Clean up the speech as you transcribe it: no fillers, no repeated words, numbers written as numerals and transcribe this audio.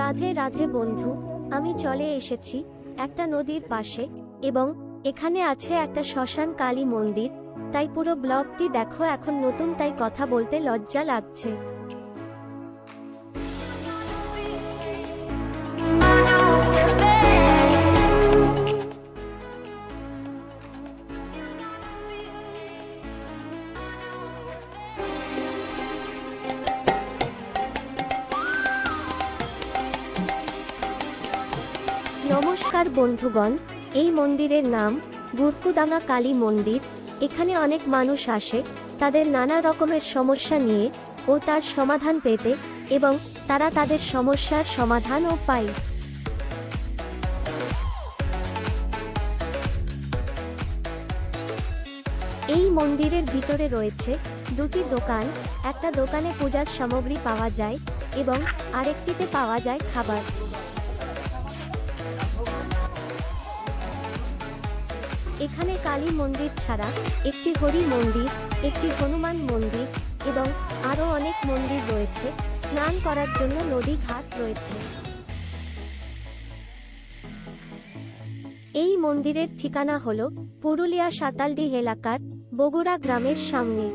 রাধে রাধে বন্ধু, আমি চলে এসেছি একটা নদীর পাশে এবং এখানে আছে একটা শ্মশান কালী মন্দির। তাই পুরো ব্লগটি দেখো। এখন নতুন তাই কথা বলতে লজ্জা লাগছে। নমস্কার বন্ধুগণ, এই মন্দিরের নাম বুড়কুদাঙ্গা কালী মন্দির। এখানে অনেক মানুষ আসে তাদের নানা রকমের সমস্যা নিয়ে ও তার সমাধান পেতে, এবং তারা তাদের সমস্যার সমাধানও পায়। এই মন্দিরের ভিতরে রয়েছে দুটি দোকান। একটা দোকানে পূজার সামগ্রী পাওয়া যায় এবং আরেকটিতে পাওয়া যায় খাবার। এখানে কালী মন্দির ছাড়া একটি হরি মন্দির, একটি হনুমান মন্দির এবং আরও অনেক মন্দির রয়েছে। স্নান করার জন্য নদী ঘাট রয়েছে। এই মন্দিরের ঠিকানা হল পুরুলিয়া সাতালডি এলাকার বগুড়া গ্রামের সামনে।